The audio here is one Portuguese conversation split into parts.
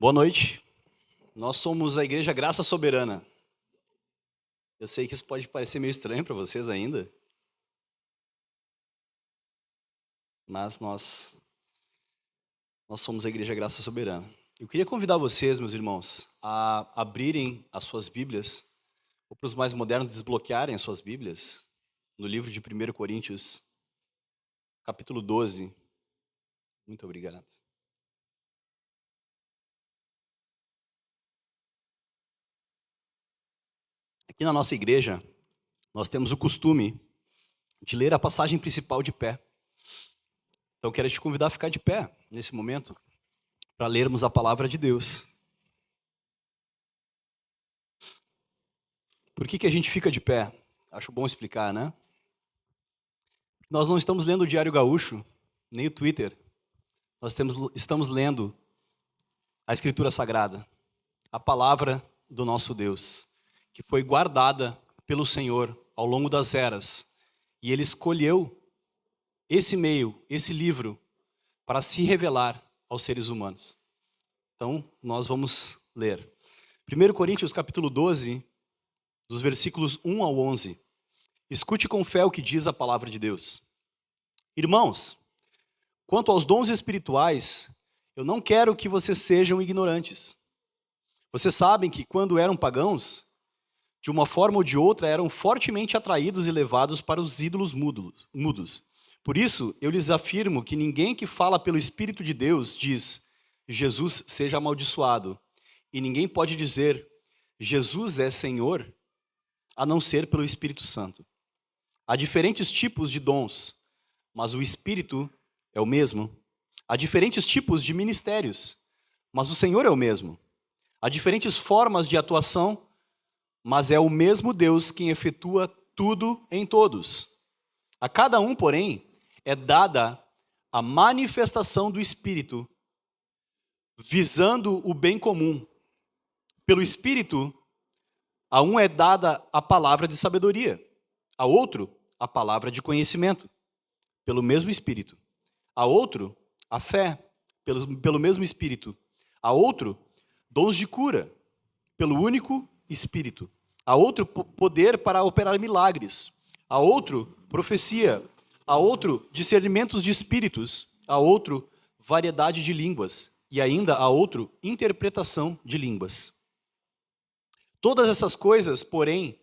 Boa noite. Nós somos a Igreja Graça Soberana. Eu sei que isso pode parecer meio estranho para vocês ainda, mas nós somos a Igreja Graça Soberana. Eu queria convidar vocês, meus irmãos, a abrirem as suas Bíblias, ou para os mais modernos desbloquearem as suas Bíblias, no livro de 1 Coríntios, capítulo 12. Muito obrigado. Aqui na nossa igreja, nós temos o costume de ler a passagem principal de pé. Então, eu quero te convidar a ficar de pé nesse momento, para lermos a palavra de Deus. Por que a gente fica de pé? Acho bom explicar, né? Nós não estamos lendo o Diário Gaúcho, nem o Twitter. Nós estamos lendo a Escritura Sagrada, a palavra do nosso Deus, que foi guardada pelo Senhor ao longo das eras. E Ele escolheu esse meio, esse livro, para se revelar aos seres humanos. Então, nós vamos ler. 1 Coríntios, capítulo 12, dos versículos 1 ao 11. Escute com fé o que diz a palavra de Deus. Irmãos, quanto aos dons espirituais, eu não quero que vocês sejam ignorantes. Vocês sabem que quando eram pagãos, de uma forma ou de outra, eram fortemente atraídos e levados para os ídolos mudos. Por isso, eu lhes afirmo que ninguém que fala pelo Espírito de Deus diz, Jesus seja amaldiçoado. E ninguém pode dizer, Jesus é Senhor, a não ser pelo Espírito Santo. Há diferentes tipos de dons, mas o Espírito é o mesmo. Há diferentes tipos de ministérios, mas o Senhor é o mesmo. Há diferentes formas de atuação, mas é o mesmo Deus quem efetua tudo em todos. A cada um, porém, é dada a manifestação do Espírito, visando o bem comum. Pelo Espírito, a um é dada a palavra de sabedoria, a outro, a palavra de conhecimento, pelo mesmo Espírito. A outro, a fé, pelo mesmo Espírito. A outro, dons de cura, pelo único Espírito. A outro, poder para operar milagres. A outro, profecia. A outro, discernimentos de espíritos. A outro, variedade de línguas. E ainda a outro, interpretação de línguas. Todas essas coisas, porém,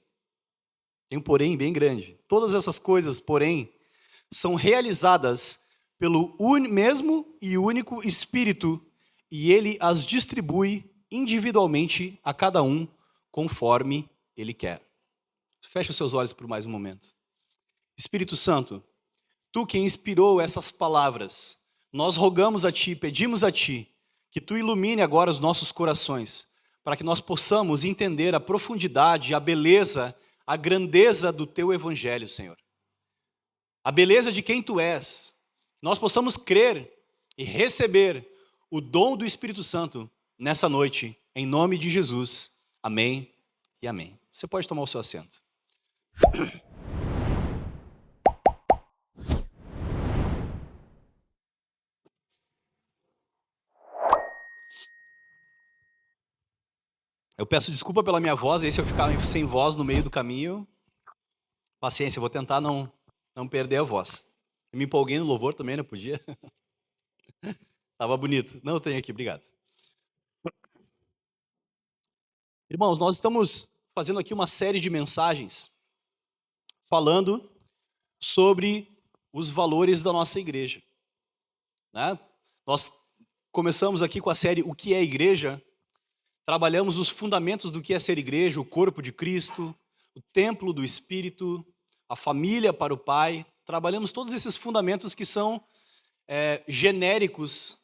tem um porém bem grande. Todas essas coisas, porém, são realizadas pelo mesmo e único Espírito, e Ele as distribui individualmente a cada um, conforme Ele quer. Feche os seus olhos por mais um momento. Espírito Santo, Tu que inspirou essas palavras, nós rogamos a Ti, pedimos a Ti, que Tu ilumine agora os nossos corações, para que nós possamos entender a profundidade, a beleza, a grandeza do Teu Evangelho, Senhor. A beleza de quem Tu és. Nós possamos crer e receber o dom do Espírito Santo nessa noite, em nome de Jesus. Amém e amém. Você pode tomar o seu assento. Eu peço desculpa pela minha voz, aí se eu ficar sem voz no meio do caminho, paciência, eu vou tentar não perder a voz. Eu me empolguei no louvor também, não podia? Tava bonito. Não, eu tenho aqui, obrigado. Irmãos, nós estamos fazendo aqui uma série de mensagens falando sobre os valores da nossa igreja. Né? Nós começamos aqui com a série O que é Igreja? Trabalhamos os fundamentos do que é ser igreja, o corpo de Cristo, o templo do Espírito, a família para o Pai. Trabalhamos todos esses fundamentos que são genéricos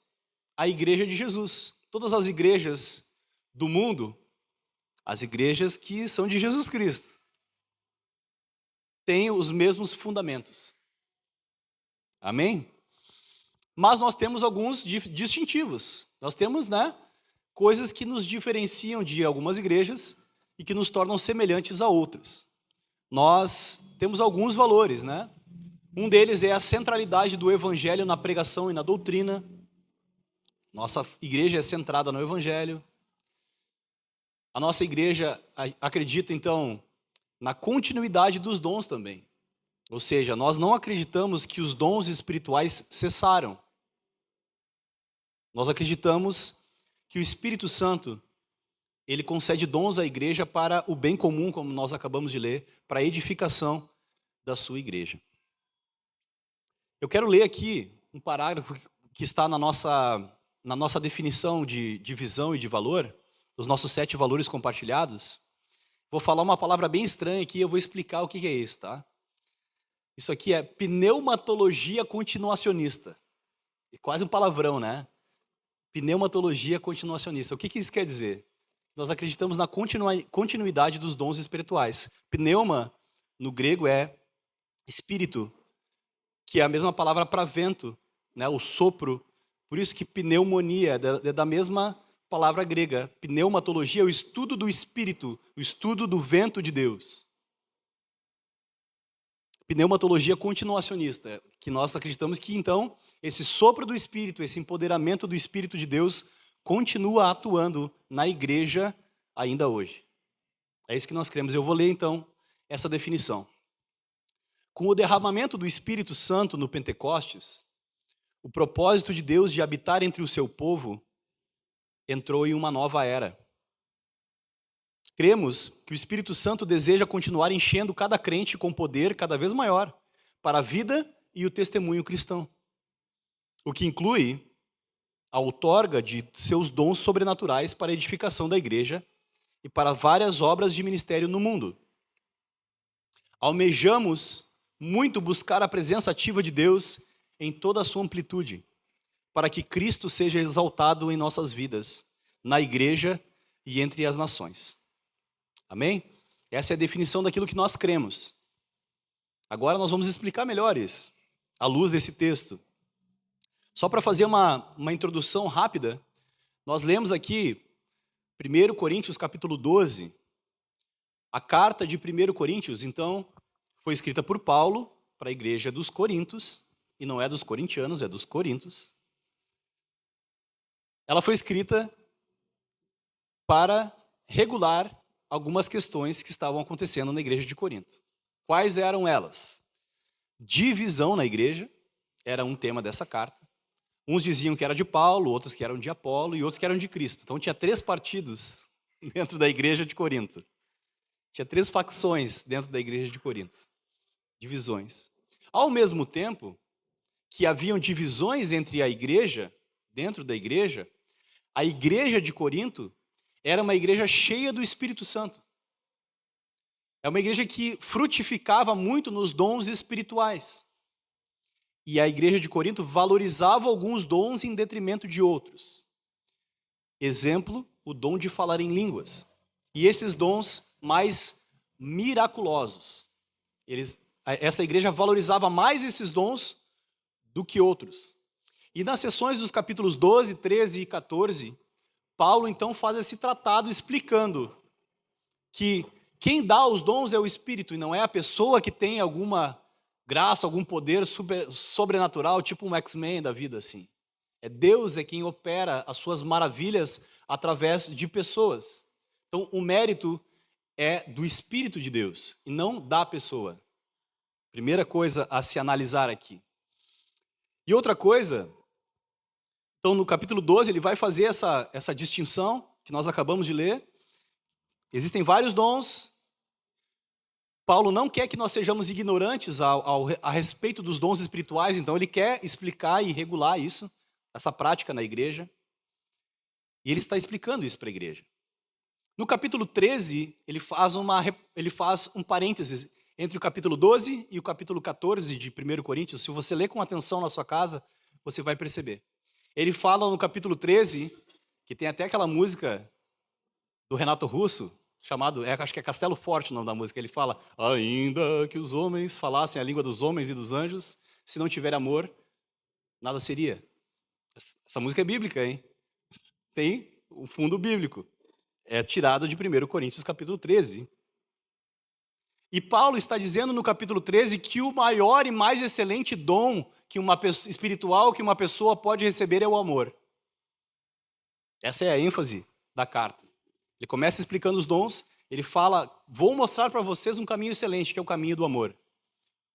à igreja de Jesus. Todas as igrejas do mundo, as igrejas que são de Jesus Cristo, têm os mesmos fundamentos. Amém? Mas nós temos alguns distintivos. Nós temos, coisas que nos diferenciam de algumas igrejas e que nos tornam semelhantes a outras. Nós temos alguns valores, Um deles é a centralidade do Evangelho na pregação e na doutrina. Nossa igreja é centrada no Evangelho. A nossa igreja acredita, então, na continuidade dos dons também. Ou seja, nós não acreditamos que os dons espirituais cessaram. Nós acreditamos que o Espírito Santo, ele concede dons à igreja para o bem comum, como nós acabamos de ler, para a edificação da sua igreja. Eu quero ler aqui um parágrafo que está na nossa definição de visão e de valor, os nossos 7 valores compartilhados. Vou falar uma palavra bem estranha aqui e eu vou explicar o que é isso, tá? Isso aqui é pneumatologia continuacionista. É quase um palavrão, né? Pneumatologia continuacionista. O que isso quer dizer? Nós acreditamos na continuidade dos dons espirituais. Pneuma, no grego, é espírito, que é a mesma palavra para vento, né? O sopro. Por isso que pneumonia é da mesma palavra grega. Pneumatologia é o estudo do espírito, o estudo do vento de Deus. Pneumatologia continuacionista, que nós acreditamos que, então, esse sopro do Espírito, esse empoderamento do Espírito de Deus continua atuando na igreja ainda hoje. É isso que nós cremos. Eu vou ler, então, essa definição. Com o derramamento do Espírito Santo no Pentecostes, o propósito de Deus de habitar entre o seu povo entrou em uma nova era. Cremos que o Espírito Santo deseja continuar enchendo cada crente com poder cada vez maior para a vida e o testemunho cristão, o que inclui a outorga de seus dons sobrenaturais para a edificação da igreja e para várias obras de ministério no mundo. Almejamos muito buscar a presença ativa de Deus em toda a sua amplitude, para que Cristo seja exaltado em nossas vidas, na igreja e entre as nações. Amém? Essa é a definição daquilo que nós cremos. Agora nós vamos explicar melhor isso, à luz desse texto. Só para fazer uma introdução rápida, nós lemos aqui 1 Coríntios capítulo 12. A carta de 1 Coríntios, então, foi escrita por Paulo para a igreja dos Coríntios, e não é dos corintianos, é dos Coríntios. Ela foi escrita para regular algumas questões que estavam acontecendo na igreja de Corinto. Quais eram elas? Divisão na igreja era um tema dessa carta. Uns diziam que era de Paulo, outros que eram de Apolo e outros que eram de Cristo. Então tinha 3 partidos dentro da igreja de Corinto. Tinha 3 facções dentro da igreja de Corinto. Divisões. Ao mesmo tempo que haviam divisões entre a igreja, dentro da igreja, a igreja de Corinto era uma igreja cheia do Espírito Santo. É uma igreja que frutificava muito nos dons espirituais. E a igreja de Corinto valorizava alguns dons em detrimento de outros. Exemplo, o dom de falar em línguas. E esses dons mais miraculosos. Essa igreja valorizava mais esses dons do que outros. E nas sessões dos capítulos 12, 13 e 14, Paulo, então, faz esse tratado explicando que quem dá os dons é o Espírito, e não é a pessoa que tem alguma graça, algum poder sobrenatural, tipo um X-Men da vida, assim. Deus é quem opera as suas maravilhas através de pessoas. Então, o mérito é do Espírito de Deus, e não da pessoa. Primeira coisa a se analisar aqui. E outra coisa... Então, no capítulo 12, ele vai fazer essa distinção que nós acabamos de ler. Existem vários dons. Paulo não quer que nós sejamos ignorantes a respeito dos dons espirituais, então ele quer explicar e regular isso, essa prática na igreja. E ele está explicando isso para a igreja. No capítulo 13, ele faz um parênteses entre o capítulo 12 e o capítulo 14 de 1 Coríntios. Se você ler com atenção na sua casa, você vai perceber. Ele fala no capítulo 13, que tem até aquela música do Renato Russo, chamado, acho que é Castelo Forte o nome da música. Ele fala, ainda que os homens falassem a língua dos homens e dos anjos, se não tiver amor, nada seria. Essa música é bíblica, hein? Tem o fundo bíblico. É tirado de 1 Coríntios capítulo 13. E Paulo está dizendo no capítulo 13 que o maior e mais excelente dom espiritual que uma pessoa pode receber é o amor. Essa é a ênfase da carta. Ele começa explicando os dons, ele fala, vou mostrar para vocês um caminho excelente, que é o caminho do amor.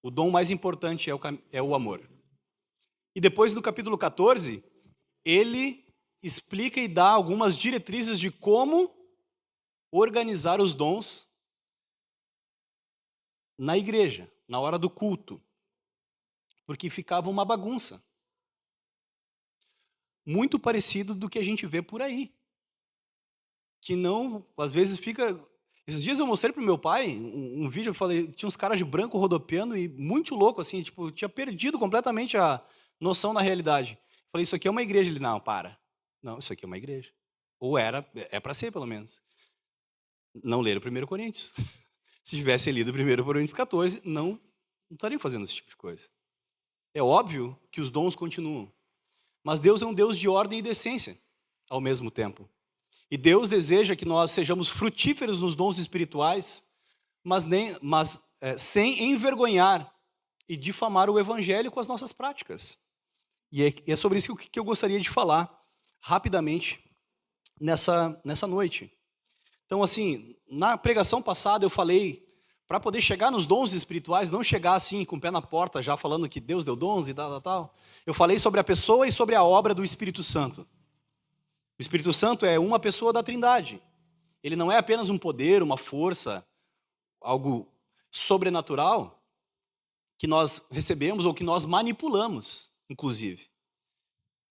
O dom mais importante é o amor. E depois, no capítulo 14, ele explica e dá algumas diretrizes de como organizar os dons na igreja, na hora do culto. Porque ficava uma bagunça. Muito parecido do que a gente vê por aí. Que não, às vezes fica... Esses dias eu mostrei pro meu pai um vídeo, eu falei, tinha uns caras de branco rodopiando e muito louco, assim, tipo, tinha perdido completamente a noção da realidade. Falei, isso aqui é uma igreja. Ele, não, para. Não, isso aqui é uma igreja. Ou é para ser, pelo menos. Não leram 1 Coríntios. Se tivessem lido 1 Coríntios 14, não estariam fazendo esse tipo de coisa. É óbvio que os dons continuam. Mas Deus é um Deus de ordem e decência, ao mesmo tempo. E Deus deseja que nós sejamos frutíferos nos dons espirituais, mas sem envergonhar e difamar o evangelho com as nossas práticas. E é sobre isso que eu gostaria de falar rapidamente nessa noite. Então, assim, na pregação passada eu falei, para poder chegar nos dons espirituais, não chegar assim com o pé na porta, já falando que Deus deu dons e tal. Eu falei sobre a pessoa e sobre a obra do Espírito Santo. O Espírito Santo é uma pessoa da Trindade. Ele não é apenas um poder, uma força, algo sobrenatural que nós recebemos ou que nós manipulamos, inclusive.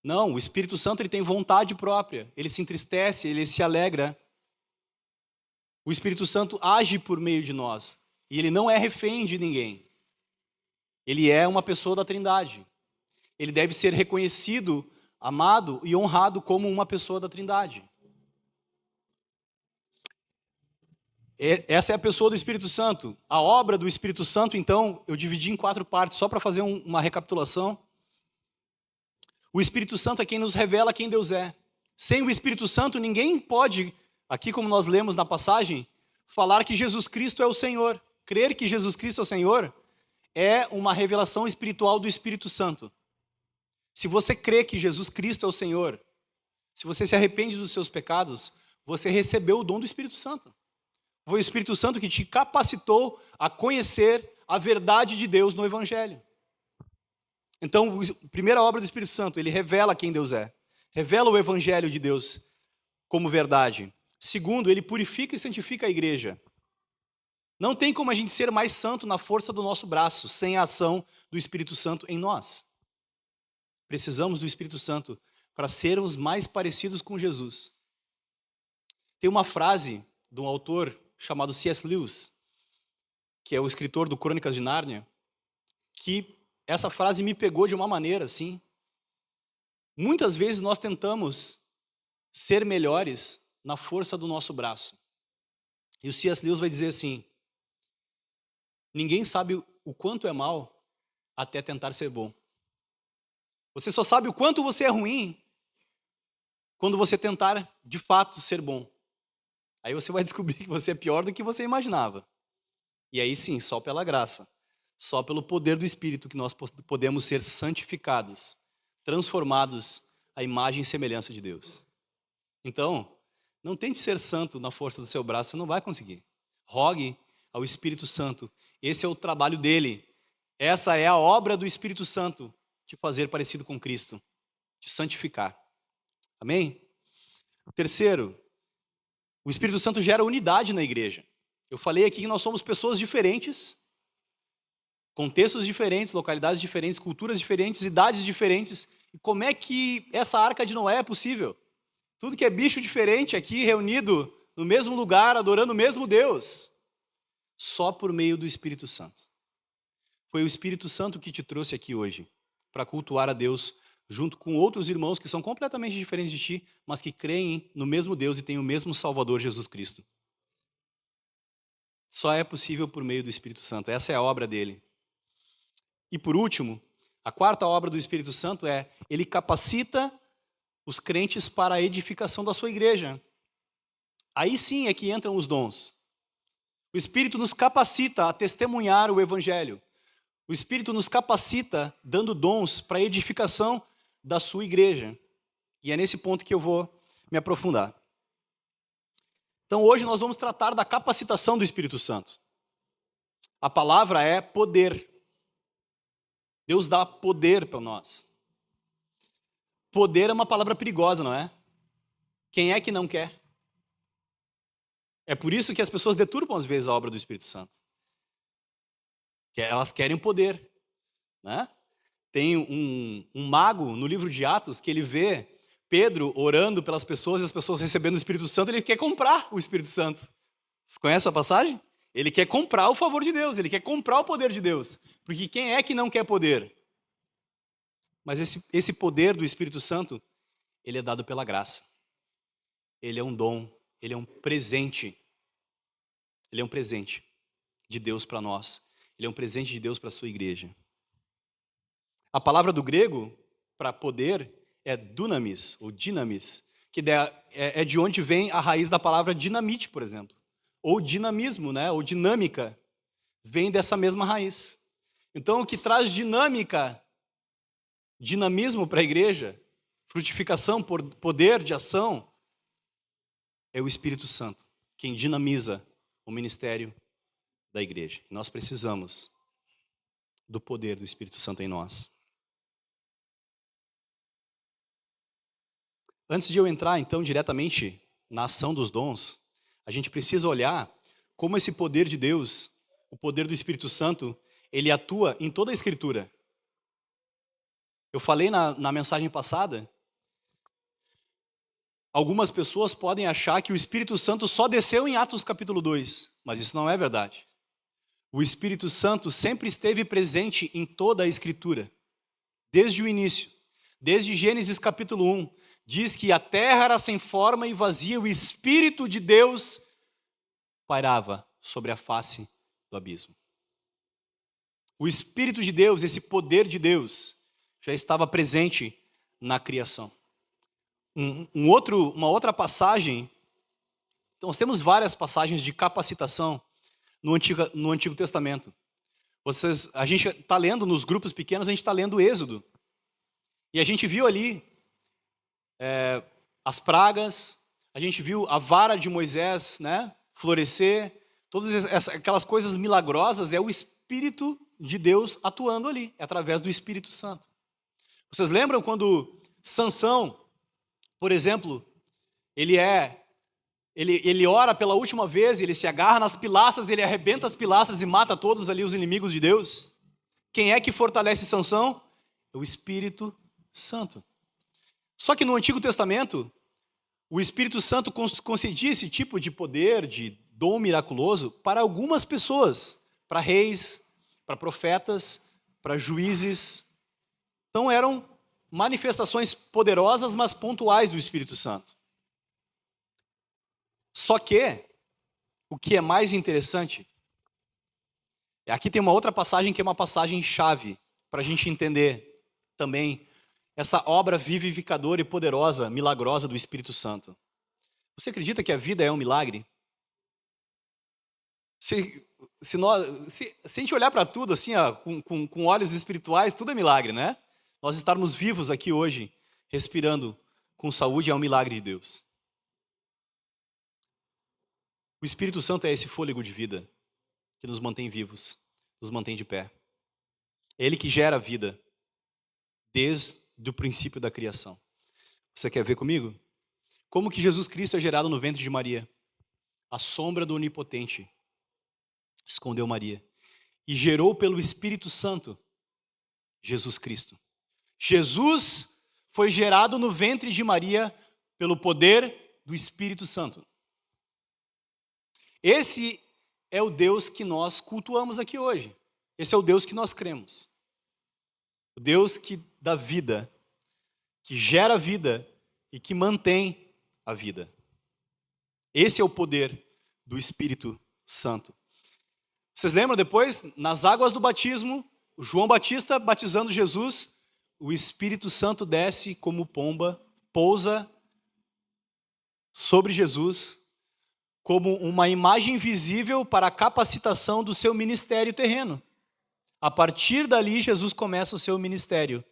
Não, o Espírito Santo ele tem vontade própria, ele se entristece, ele se alegra. O Espírito Santo age por meio de nós e ele não é refém de ninguém. Ele é uma pessoa da Trindade. Ele deve ser reconhecido, amado e honrado como uma pessoa da Trindade. Essa é a pessoa do Espírito Santo. A obra do Espírito Santo, então, eu dividi em 4 partes, só para fazer uma recapitulação. O Espírito Santo é quem nos revela quem Deus é. Sem o Espírito Santo, ninguém pode, aqui como nós lemos na passagem, falar que Jesus Cristo é o Senhor. Crer que Jesus Cristo é o Senhor é uma revelação espiritual do Espírito Santo. Se você crê que Jesus Cristo é o Senhor, se você se arrepende dos seus pecados, você recebeu o dom do Espírito Santo. Foi o Espírito Santo que te capacitou a conhecer a verdade de Deus no Evangelho. Então, a primeira obra do Espírito Santo, ele revela quem Deus é. Revela o Evangelho de Deus como verdade. Segundo, ele purifica e santifica a igreja. Não tem como a gente ser mais santo na força do nosso braço, sem a ação do Espírito Santo em nós. Precisamos do Espírito Santo para sermos mais parecidos com Jesus. Tem uma frase de um autor chamado C.S. Lewis, que é o escritor do Crônicas de Nárnia, que essa frase me pegou de uma maneira assim. Muitas vezes nós tentamos ser melhores na força do nosso braço. E o C.S. Lewis vai dizer assim: ninguém sabe o quanto é mal até tentar ser bom. Você só sabe o quanto você é ruim quando você tentar, de fato, ser bom. Aí você vai descobrir que você é pior do que você imaginava. E aí sim, só pela graça, só pelo poder do Espírito que nós podemos ser santificados, transformados à imagem e semelhança de Deus. Então, não tente ser santo na força do seu braço, você não vai conseguir. Rogue ao Espírito Santo. Esse é o trabalho dele. Essa é a obra do Espírito Santo, te fazer parecido com Cristo, te santificar. Amém? Terceiro, o Espírito Santo gera unidade na igreja. Eu falei aqui que nós somos pessoas diferentes, contextos diferentes, localidades diferentes, culturas diferentes, idades diferentes. E como é que essa arca de Noé é possível? Tudo que é bicho diferente aqui, reunido no mesmo lugar, adorando o mesmo Deus. Só por meio do Espírito Santo. Foi o Espírito Santo que te trouxe aqui hoje, para cultuar a Deus, junto com outros irmãos que são completamente diferentes de ti, mas que creem no mesmo Deus e têm o mesmo Salvador, Jesus Cristo. Só é possível por meio do Espírito Santo. Essa é a obra dele. E por último, a quarta obra do Espírito Santo é, ele capacita os crentes para a edificação da sua igreja. Aí sim é que entram os dons. O Espírito nos capacita a testemunhar o Evangelho. O Espírito nos capacita dando dons para a edificação da sua igreja. E é nesse ponto que eu vou me aprofundar. Então hoje nós vamos tratar da capacitação do Espírito Santo. A palavra é poder. Deus dá poder para nós. Poder é uma palavra perigosa, não é? Quem é que não quer? É por isso que as pessoas deturpam às vezes a obra do Espírito Santo. Que elas querem poder, né? Tem um mago no livro de Atos que ele vê Pedro orando pelas pessoas e as pessoas recebendo o Espírito Santo, ele quer comprar o Espírito Santo. Vocês conhecem a passagem? Ele quer comprar o favor de Deus, ele quer comprar o poder de Deus. Porque quem é que não quer poder? Mas esse poder do Espírito Santo, ele é dado pela graça. Ele é um dom, ele é um presente. Ele é um presente de Deus para nós. Ele é um presente de Deus para a sua igreja. A palavra do grego para poder é dunamis, ou dinamis, que é de onde vem a raiz da palavra dinamite, por exemplo. Ou dinamismo, né? Ou dinâmica, vem dessa mesma raiz. Então, o que traz dinamismo para a igreja, frutificação, poder de ação, é o Espírito Santo, quem dinamiza o ministério da igreja. Nós precisamos do poder do Espírito Santo em nós. Antes de eu entrar, então, diretamente na ação dos dons, a gente precisa olhar como esse poder de Deus, o poder do Espírito Santo, ele atua em toda a Escritura. Eu falei na mensagem passada, algumas pessoas podem achar que o Espírito Santo só desceu em Atos capítulo 2, mas isso não é verdade. O Espírito Santo sempre esteve presente em toda a Escritura, desde o início, desde Gênesis capítulo 1, diz que a terra era sem forma e vazia, o Espírito de Deus pairava sobre a face do abismo. O Espírito de Deus, esse poder de Deus, já estava presente na criação. Uma outra passagem, então nós temos várias passagens de capacitação no Antigo Testamento. A gente está lendo nos grupos pequenos, a gente está lendo Êxodo. E a gente viu ali as pragas, a gente viu a vara de Moisés, né, florescer, todas aquelas coisas milagrosas, é o Espírito de Deus atuando ali, é através do Espírito Santo. Vocês lembram quando Sansão, por exemplo, ele ora pela última vez, ele se agarra nas pilastras, ele arrebenta as pilastras e mata todos ali os inimigos de Deus? Quem é que fortalece Sansão? É o Espírito Santo. Só que no Antigo Testamento, o Espírito Santo concedia esse tipo de poder, de dom miraculoso, para algumas pessoas, para reis, para profetas, para juízes. Então eram manifestações poderosas, mas pontuais do Espírito Santo. Só que, o que é mais interessante, aqui tem uma outra passagem que é uma passagem chave, para a gente entender também essa obra vivificadora e poderosa, milagrosa do Espírito Santo. Você acredita que a vida é um milagre? Se a gente olhar para tudo assim, ó, com olhos espirituais, tudo é milagre, né? Nós estarmos vivos aqui hoje, respirando com saúde, é um milagre de Deus. O Espírito Santo é esse fôlego de vida que nos mantém vivos, nos mantém de pé. É Ele que gera a vida desde o princípio da criação. Você quer ver comigo? Como que Jesus Cristo é gerado no ventre de Maria? A sombra do Onipotente escondeu Maria e gerou pelo Espírito Santo Jesus Cristo. Jesus foi gerado no ventre de Maria pelo poder do Espírito Santo. Esse é o Deus que nós cultuamos aqui hoje. Esse é o Deus que nós cremos. O Deus que dá vida, que gera vida e que mantém a vida. Esse é o poder do Espírito Santo. Vocês lembram depois, nas águas do batismo, o João Batista batizando Jesus, o Espírito Santo desce como pomba, pousa sobre Jesus, como uma imagem visível para a capacitação do seu ministério terreno. A partir dali, Jesus começa o seu ministério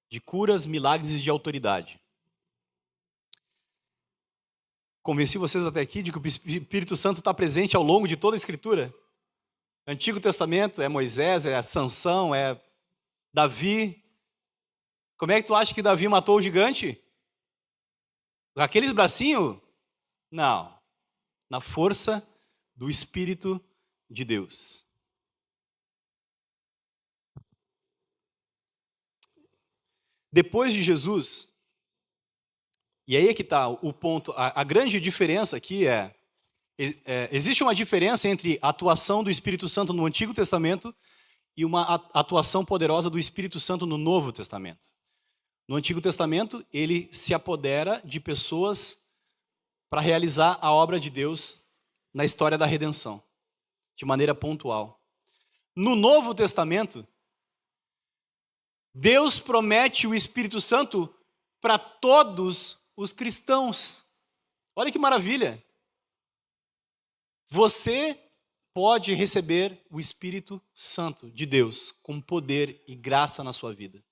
de curas, milagres e de autoridade. Convenci vocês até aqui de que o Espírito Santo está presente ao longo de toda a Escritura? Antigo Testamento é Moisés, é Sansão, é Davi. Como é que tu acha que Davi matou o gigante? Com aqueles bracinhos? Não. Na força do Espírito de Deus. Depois de Jesus, e aí é que está o ponto, a grande diferença aqui existe uma diferença entre a atuação do Espírito Santo no Antigo Testamento e uma atuação poderosa do Espírito Santo no Novo Testamento. No Antigo Testamento, ele se apodera de pessoas para realizar a obra de Deus na história da redenção, de maneira pontual. No Novo Testamento, Deus promete o Espírito Santo para todos os cristãos. Olha que maravilha! Você pode receber o Espírito Santo de Deus com poder e graça na sua vida.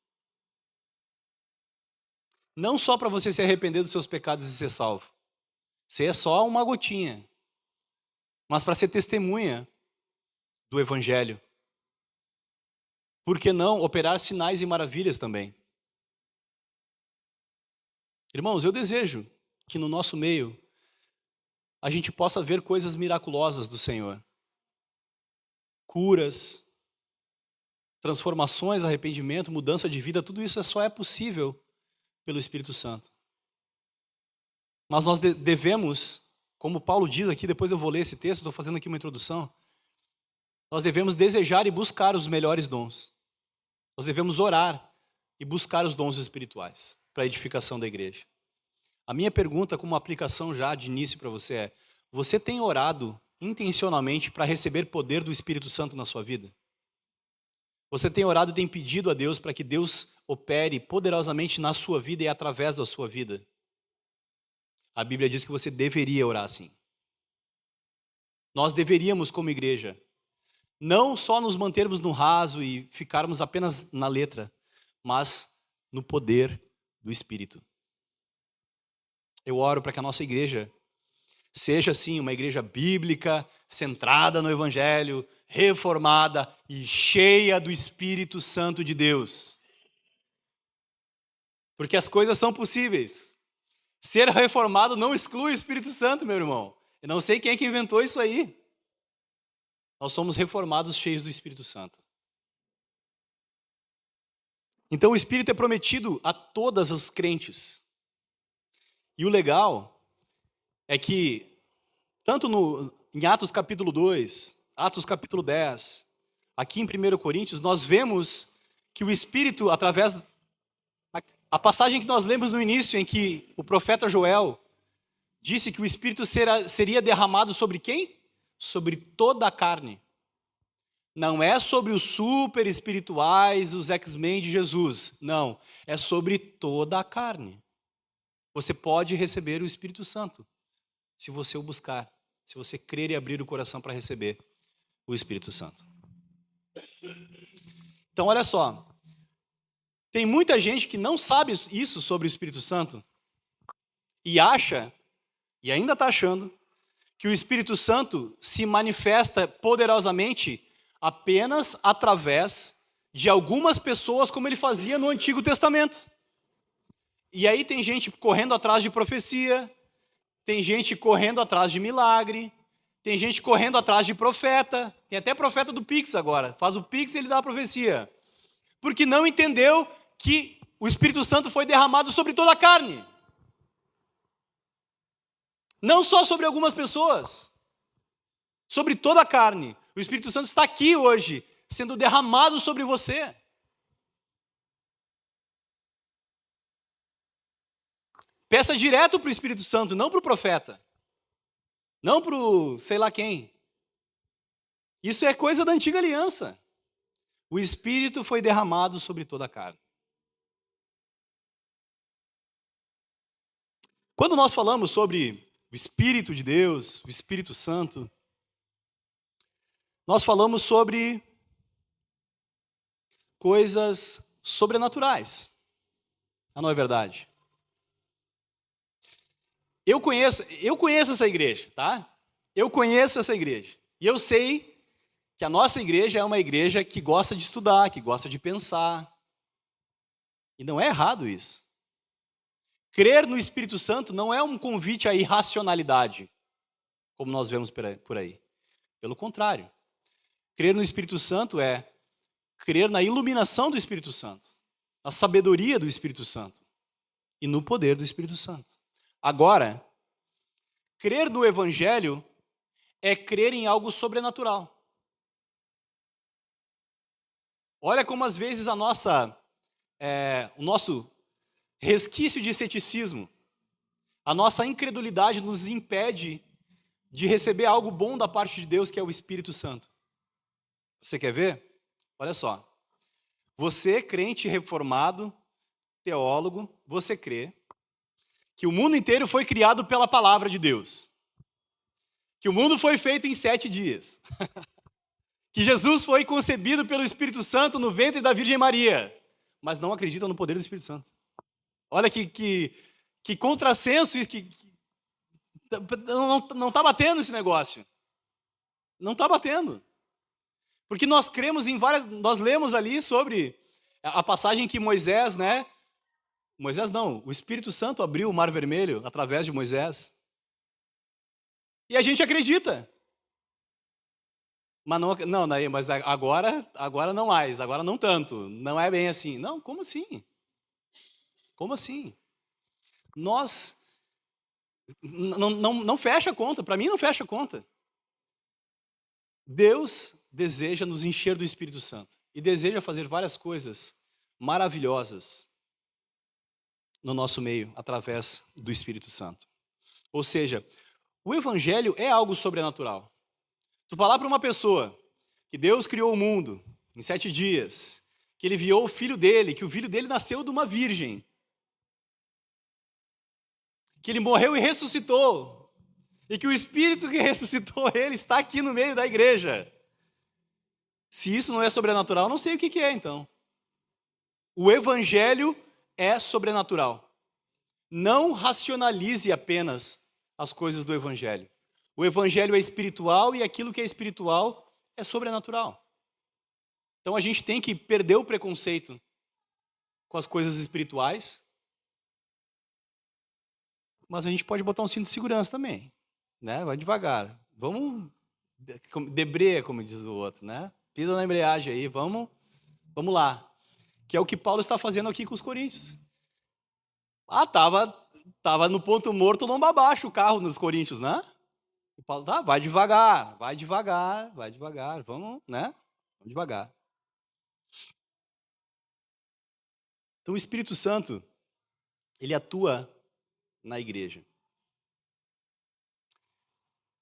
Não só para você se arrepender dos seus pecados e ser salvo. Isso é só uma gotinha. Mas para ser testemunha do Evangelho. Por que não operar sinais e maravilhas também? Irmãos, eu desejo que no nosso meio a gente possa ver coisas miraculosas do Senhor. Curas, transformações, arrependimento, mudança de vida, tudo isso só é possível pelo Espírito Santo. Mas nós devemos, como Paulo diz aqui, depois eu vou ler esse texto, estou fazendo aqui uma introdução, nós devemos desejar e buscar os melhores dons. Nós devemos orar e buscar os dons espirituais para a edificação da igreja. A minha pergunta, como aplicação já de início para você é: você tem orado intencionalmente para receber poder do Espírito Santo na sua vida? Você tem orado e tem pedido a Deus para que Deus opere poderosamente na sua vida e através da sua vida? A Bíblia diz que você deveria orar assim. Nós deveríamos, como igreja, não só nos mantermos no raso e ficarmos apenas na letra, mas no poder do Espírito. Eu oro para que a nossa igreja seja, assim, uma igreja bíblica, centrada no Evangelho, reformada e cheia do Espírito Santo de Deus. Porque as coisas são possíveis. Ser reformado não exclui o Espírito Santo, meu irmão. Eu não sei quem é que inventou isso aí. Nós somos reformados cheios do Espírito Santo. Então o Espírito é prometido a todas os crentes. E o legal é que, tanto em Atos capítulo 2, Atos capítulo 10, aqui em 1 Coríntios, nós vemos que o Espírito, através... A passagem que nós lemos no início, em que o profeta Joel disse que o Espírito seria derramado sobre quem? Sobre toda a carne. Não é sobre os super espirituais, os X-Men de Jesus. Não, é sobre toda a carne. Você pode receber o Espírito Santo, se você o buscar, se você crer e abrir o coração para receber o Espírito Santo. Então, olha só. Tem muita gente que não sabe isso sobre o Espírito Santo e acha, e ainda está achando, que o Espírito Santo se manifesta poderosamente apenas através de algumas pessoas, como ele fazia no Antigo Testamento. E aí tem gente correndo atrás de profecia, tem gente correndo atrás de milagre, tem gente correndo atrás de profeta, tem até profeta do Pix agora, faz o Pix e ele dá a profecia. Porque não entendeu que o Espírito Santo foi derramado sobre toda a carne. Não só sobre algumas pessoas, sobre toda a carne. O Espírito Santo está aqui hoje, sendo derramado sobre você. Peça direto para o Espírito Santo, não para o profeta. Não para o sei lá quem. Isso é coisa da antiga aliança. O Espírito foi derramado sobre toda a carne. Quando nós falamos sobre o Espírito de Deus, o Espírito Santo, nós falamos sobre coisas sobrenaturais. Não é verdade? Eu conheço essa igreja, tá? Eu conheço essa igreja. E eu sei que a nossa igreja é uma igreja que gosta de estudar, que gosta de pensar. E não é errado isso. Crer no Espírito Santo não é um convite à irracionalidade, como nós vemos por aí. Pelo contrário. Crer no Espírito Santo é crer na iluminação do Espírito Santo, na sabedoria do Espírito Santo e no poder do Espírito Santo. Agora, crer no Evangelho é crer em algo sobrenatural. Olha como às vezes o nosso resquício de ceticismo, a nossa incredulidade nos impede de receber algo bom da parte de Deus, que é o Espírito Santo. Você quer ver? Olha só. Você, crente reformado, teólogo, você crê que o mundo inteiro foi criado pela palavra de Deus. Que o mundo foi feito em 7 dias. Que Jesus foi concebido pelo Espírito Santo no ventre da Virgem Maria. Mas não acredita no poder do Espírito Santo. Olha que contrassenso isso, não está batendo esse negócio. Não está batendo. Porque nós cremos nós lemos ali sobre a passagem que Moisés, o Espírito Santo abriu o Mar Vermelho através de Moisés. E a gente acredita. Mas mas agora não mais, agora não tanto. Não é bem assim. Não, como assim? Como assim? Nós não fecha a conta, para mim não fecha a conta. Deus deseja nos encher do Espírito Santo e deseja fazer várias coisas maravilhosas no nosso meio através do Espírito Santo. Ou seja, o Evangelho é algo sobrenatural. Tu falar para uma pessoa que Deus criou o mundo em 7 dias, que Ele enviou o Filho dele, que o Filho dele nasceu de uma virgem, que Ele morreu e ressuscitou, e que o Espírito que ressuscitou Ele está aqui no meio da igreja. Se isso não é sobrenatural, eu não sei o que é então. O Evangelho é sobrenatural. Não racionalize apenas as coisas do Evangelho. O Evangelho é espiritual e aquilo que é espiritual é sobrenatural. Então a gente tem que perder o preconceito com as coisas espirituais, mas a gente pode botar um cinto de segurança também, né? Vai devagar. Vamos debreia, como diz o outro, né? Pisa na embreagem aí, vamos lá. Que é o que Paulo está fazendo aqui com os coríntios. Tava no ponto morto, lomba abaixo o carro nos coríntios, né? O Paulo, vai devagar, vamos, né? Vamos devagar. Então o Espírito Santo, ele atua na igreja.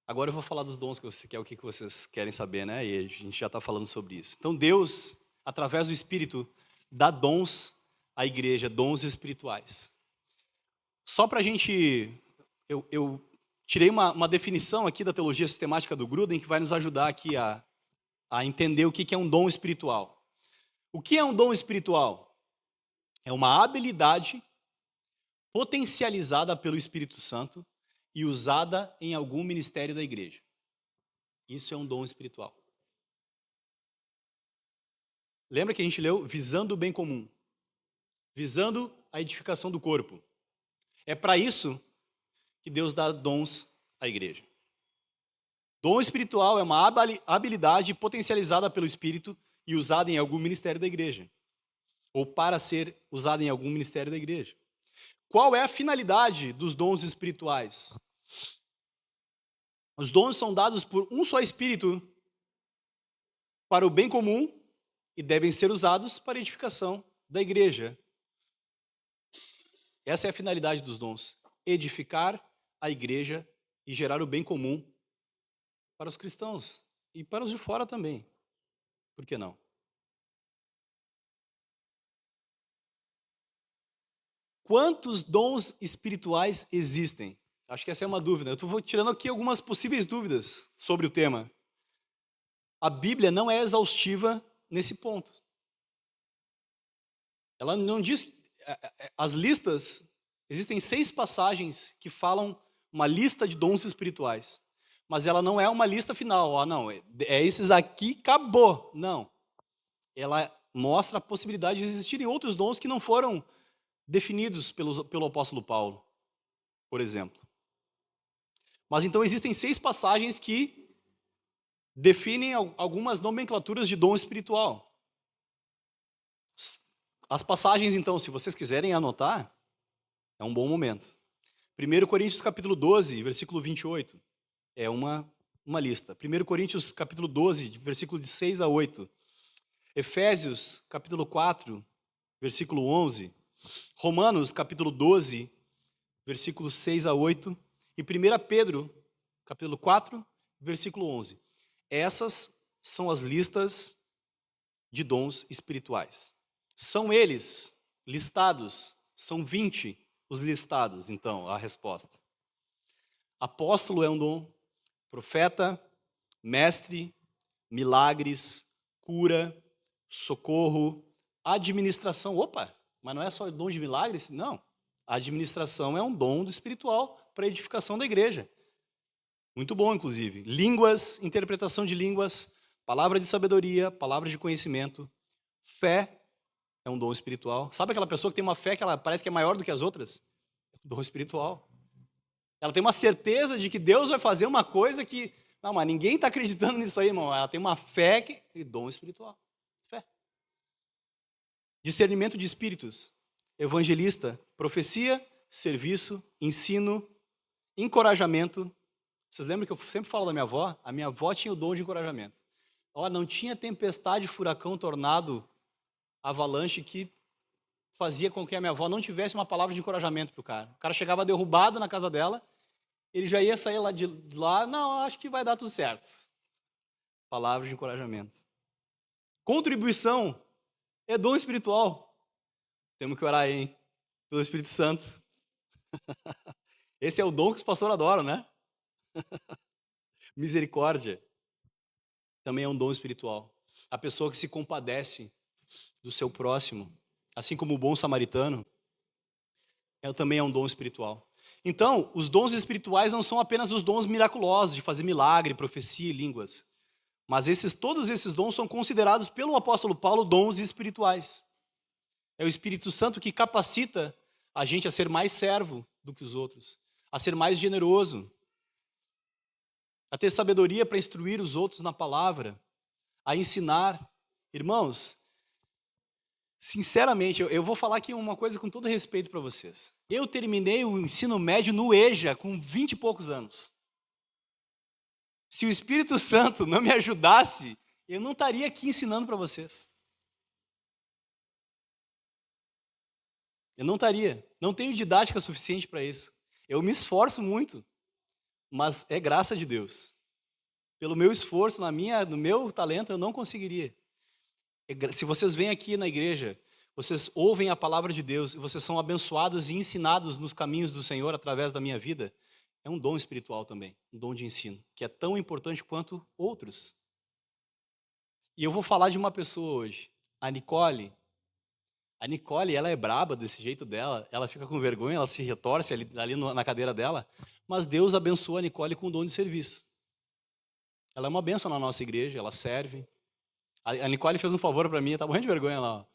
Agora eu vou falar dos dons, que é o que vocês querem saber, né? E a gente já está falando sobre isso. Então Deus, através do Espírito, dá dons à igreja, dons espirituais. Só para a gente... Eu tirei uma definição aqui da teologia sistemática do Gruden que vai nos ajudar aqui a entender o que é um dom espiritual. O que é um dom espiritual? É uma habilidade potencializada pelo Espírito Santo e usada em algum ministério da igreja. Isso é um dom espiritual. Lembra que a gente leu visando o bem comum, visando a edificação do corpo. É para isso que Deus dá dons à igreja. Dom espiritual é uma habilidade potencializada pelo Espírito e usada em algum ministério da igreja, ou para ser usada em algum ministério da igreja. Qual é a finalidade dos dons espirituais? Os dons são dados por um só Espírito para o bem comum e devem ser usados para a edificação da igreja. Essa é a finalidade dos dons: edificar a igreja e gerar o bem comum para os cristãos e para os de fora também. Por que não? Quantos dons espirituais existem? Acho que essa é uma dúvida. Eu estou tirando aqui algumas possíveis dúvidas sobre o tema. A Bíblia não é exaustiva nesse ponto. Ela não diz... As listas... Existem 6 passagens que falam uma lista de dons espirituais. Mas ela não é uma lista final. Não, é esses aqui, acabou. Não. Ela mostra a possibilidade de existirem outros dons que não foram definidos pelo apóstolo Paulo, por exemplo. Mas então existem 6 passagens que definem algumas nomenclaturas de dom espiritual. As passagens, então, se vocês quiserem anotar, é um bom momento. 1 Coríntios capítulo 12, versículo 28, é uma lista. 1 Coríntios capítulo 12, versículo de 6 a 8. Efésios capítulo 4, versículo 11. Romanos capítulo 12, versículos 6 a 8. E 1 Pedro capítulo 4, versículo 11. Essas são as listas de dons espirituais. São eles listados, são 20 os listados, então, a resposta. Apóstolo é um dom, profeta, mestre, milagres, cura, socorro, administração. Opa, mas não é só dom de milagres? Não. A administração é um dom espiritual para a edificação da igreja. Muito bom, inclusive. Línguas, interpretação de línguas, palavra de sabedoria, palavra de conhecimento. Fé é um dom espiritual. Sabe aquela pessoa que tem uma fé que ela parece que é maior do que as outras? É um dom espiritual. Ela tem uma certeza de que Deus vai fazer uma coisa que... Não, mas ninguém está acreditando nisso aí, irmão. Ela tem uma fé que... Dom espiritual. Fé. Discernimento de espíritos. Evangelista. Profecia, serviço, ensino, encorajamento. Vocês lembram que eu sempre falo da minha avó? A minha avó tinha o dom de encorajamento. Ela não tinha tempestade, furacão, tornado, avalanche que fazia com que a minha avó não tivesse uma palavra de encorajamento para o cara. O cara chegava derrubado na casa dela, ele já ia sair lá de lá, não, acho que vai dar tudo certo. Palavra de encorajamento. Contribuição é dom espiritual. Temos que orar aí, hein? Pelo Espírito Santo. Esse é o dom que os pastores adoram, né? Misericórdia também é um dom espiritual. A pessoa que se compadece do seu próximo, assim como o bom samaritano, também é um dom espiritual. Então, os dons espirituais não são apenas os dons miraculosos, de fazer milagre, profecia e línguas. Mas todos esses dons são considerados pelo apóstolo Paulo dons espirituais. É o Espírito Santo que capacita a gente a ser mais servo do que os outros, a ser mais generoso, a ter sabedoria para instruir os outros na palavra, a ensinar. Irmãos, sinceramente, eu vou falar aqui uma coisa com todo respeito para vocês. Eu terminei o ensino médio no EJA com 20 e poucos anos. Se o Espírito Santo não me ajudasse, eu não estaria aqui ensinando para vocês. Eu não estaria. Não tenho didática suficiente para isso. Eu me esforço muito, mas é graça de Deus. Pelo meu esforço, no meu talento, eu não conseguiria. Se vocês vêm aqui na igreja, vocês ouvem a palavra de Deus, e vocês são abençoados e ensinados nos caminhos do Senhor através da minha vida, é um dom espiritual também, um dom de ensino, que é tão importante quanto outros. E eu vou falar de uma pessoa hoje, a Nicole. A Nicole, ela é braba desse jeito dela, ela fica com vergonha, ela se retorce ali na cadeira dela, mas Deus abençoa a Nicole com o dom de serviço. Ela é uma bênção na nossa igreja, ela serve. A Nicole fez um favor para mim, eu tava morrendo de vergonha lá. Ó.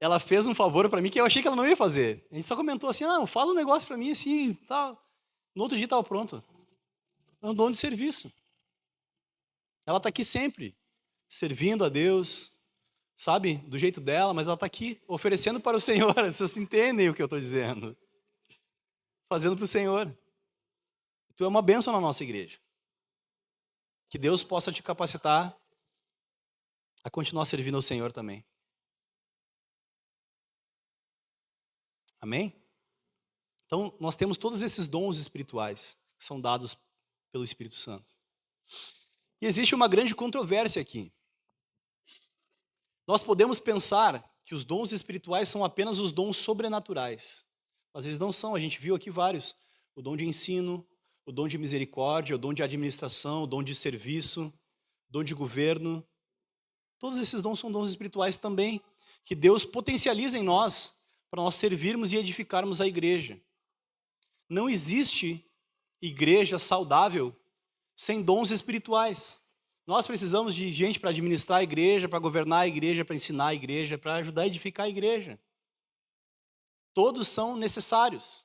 Ela fez um favor para mim que eu achei que ela não ia fazer. A gente só comentou assim, não, fala um negócio para mim assim, tá. No outro dia estava pronto. É um dom de serviço. Ela está aqui sempre, servindo a Deus, sabe, do jeito dela, mas ela está aqui oferecendo para o Senhor. Vocês entendem o que eu estou dizendo? Fazendo para o Senhor. Tu é uma bênção na nossa igreja. Que Deus possa te capacitar a continuar servindo ao Senhor também. Amém? Então, nós temos todos esses dons espirituais que são dados pelo Espírito Santo. E existe uma grande controvérsia aqui. Nós podemos pensar que os dons espirituais são apenas os dons sobrenaturais. Mas eles não são, a gente viu aqui vários. O dom de ensino, o dom de misericórdia, o dom de administração, o dom de serviço, o dom de governo. Todos esses dons são dons espirituais também, que Deus potencializa em nós, para nós servirmos e edificarmos a igreja. Não existe igreja saudável sem dons espirituais. Nós precisamos de gente para administrar a igreja, para governar a igreja, para ensinar a igreja, para ajudar a edificar a igreja. Todos são necessários.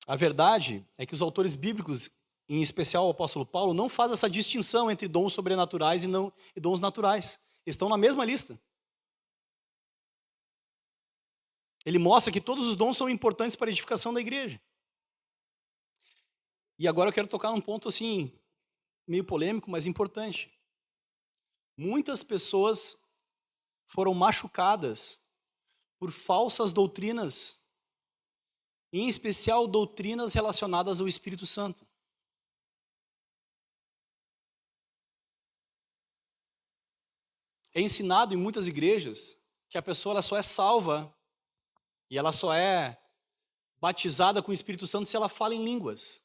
A verdade é que os autores bíblicos, em especial o apóstolo Paulo, não faz essa distinção entre dons sobrenaturais e dons naturais. Estão na mesma lista. Ele mostra que todos os dons são importantes para a edificação da igreja. E agora eu quero tocar num ponto assim, meio polêmico, mas importante. Muitas pessoas foram machucadas por falsas doutrinas, em especial doutrinas relacionadas ao Espírito Santo. É ensinado em muitas igrejas que a pessoa ela só é salva e ela só é batizada com o Espírito Santo se ela fala em línguas.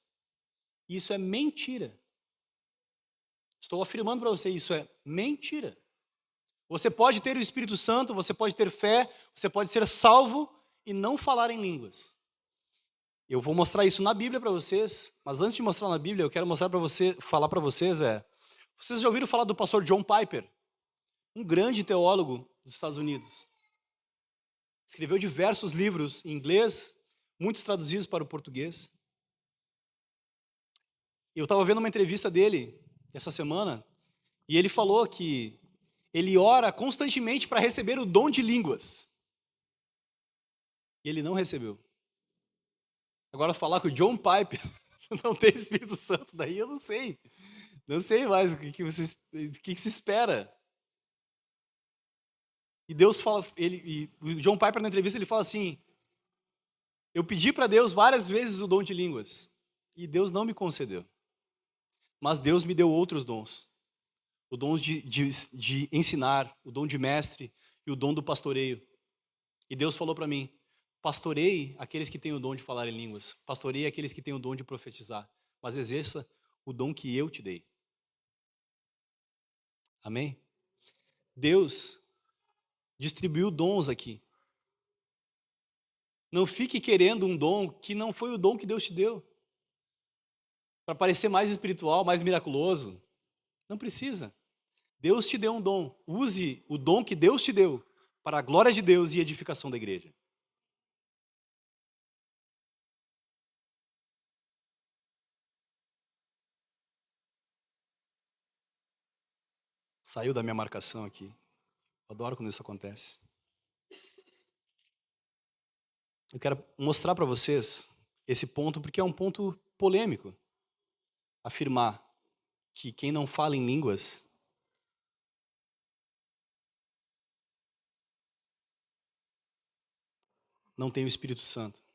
Isso é mentira. Estou afirmando para você, isso é mentira. Você pode ter o Espírito Santo, você pode ter fé, você pode ser salvo e não falar em línguas. Eu vou mostrar isso na Bíblia para vocês, mas antes de mostrar na Bíblia, eu quero mostrar para você, falar para vocês, vocês já ouviram falar do pastor John Piper? Um grande teólogo dos Estados Unidos. Escreveu diversos livros em inglês, muitos traduzidos para o português. Eu estava vendo uma entrevista dele essa semana, e ele falou que ele ora constantemente para receber o dom de línguas. E ele não recebeu. Agora, falar que o John Piper não tem Espírito Santo, daí eu não sei. Não sei mais o que se espera. E Deus fala, o John Piper na entrevista ele fala assim: eu pedi para Deus várias vezes o dom de línguas e Deus não me concedeu. Mas Deus me deu outros dons. O dom de ensinar, o dom de mestre e o dom do pastoreio. E Deus falou para mim: pastoreie aqueles que têm o dom de falar em línguas, pastoreie aqueles que têm o dom de profetizar, mas exerça o dom que eu te dei. Amém? Deus distribuiu dons aqui. Não fique querendo um dom que não foi o dom que Deus te deu. Para parecer mais espiritual, mais miraculoso. Não precisa. Deus te deu um dom. Use o dom que Deus te deu para a glória de Deus e edificação da igreja. Saiu da minha marcação aqui. Adoro quando isso acontece. Eu quero mostrar para vocês esse ponto porque é um ponto polêmico. Afirmar que quem não fala em línguas não tem o Espírito Santo.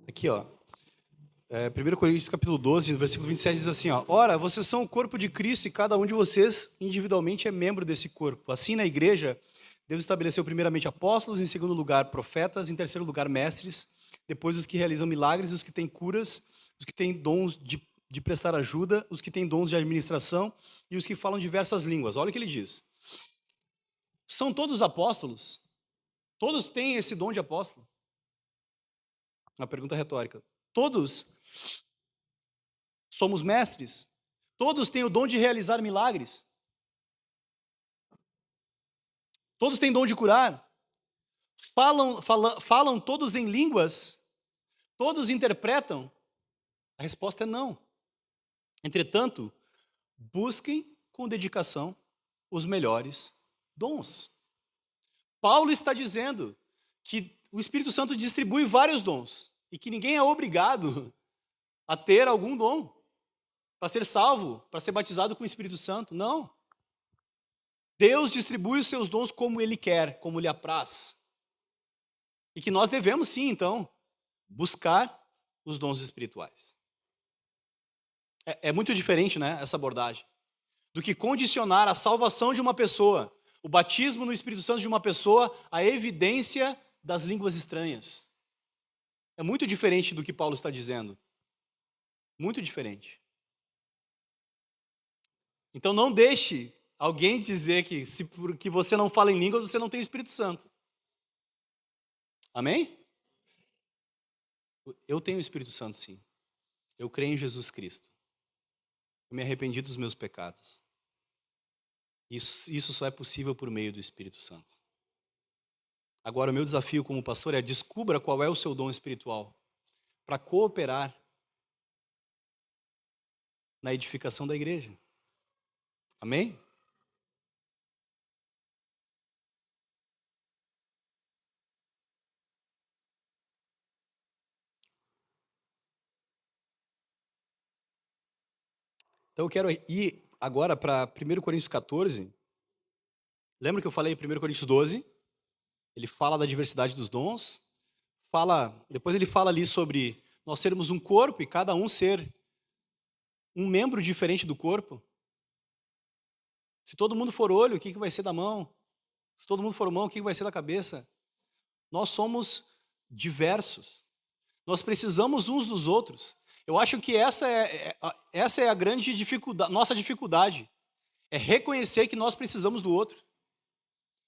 Aqui, ó. 1 Coríntios capítulo 12, versículo 27 diz assim, ó: ora, vocês são o corpo de Cristo e cada um de vocês individualmente é membro desse corpo. Assim, na igreja, Deus estabeleceu primeiramente apóstolos, em segundo lugar profetas, em terceiro lugar mestres, depois os que realizam milagres, os que têm curas, os que têm dons de prestar ajuda, os que têm dons de administração e os que falam diversas línguas. Olha o que ele diz. São todos apóstolos? Todos têm esse dom de apóstolo? Uma pergunta retórica. Todos somos mestres? Todos têm o dom de realizar milagres? Todos têm dom de curar? Falam todos em línguas? Todos interpretam? A resposta é não. Entretanto, busquem com dedicação os melhores dons. Paulo está dizendo que o Espírito Santo distribui vários dons e que ninguém é obrigado a ter algum dom para ser salvo, para ser batizado com o Espírito Santo. Não. Deus distribui os seus dons como Ele quer, como lhe apraz. E que nós devemos sim, então, buscar os dons espirituais. É muito diferente, né, essa abordagem, do que condicionar a salvação de uma pessoa, o batismo no Espírito Santo de uma pessoa, à evidência das línguas estranhas. É muito diferente do que Paulo está dizendo. Muito diferente. Então não deixe alguém dizer que se porque você não fala em línguas, você não tem Espírito Santo. Amém? Eu tenho o Espírito Santo, sim. Eu creio em Jesus Cristo. Eu me arrependi dos meus pecados. Isso só é possível por meio do Espírito Santo. Agora, o meu desafio como pastor é descubra qual é o seu dom espiritual para cooperar na edificação da igreja. Amém? Então eu quero ir agora para 1 Coríntios 14. Lembra que eu falei 1 Coríntios 12? Ele fala da diversidade dos dons. Depois ele fala ali sobre nós sermos um corpo e cada um ser um membro diferente do corpo. Se todo mundo for olho, o que vai ser da mão? Se todo mundo for mão, o que vai ser da cabeça? Nós somos diversos. Nós precisamos uns dos outros. Eu acho que essa é a grande dificuldade, nossa dificuldade. É reconhecer que nós precisamos do outro.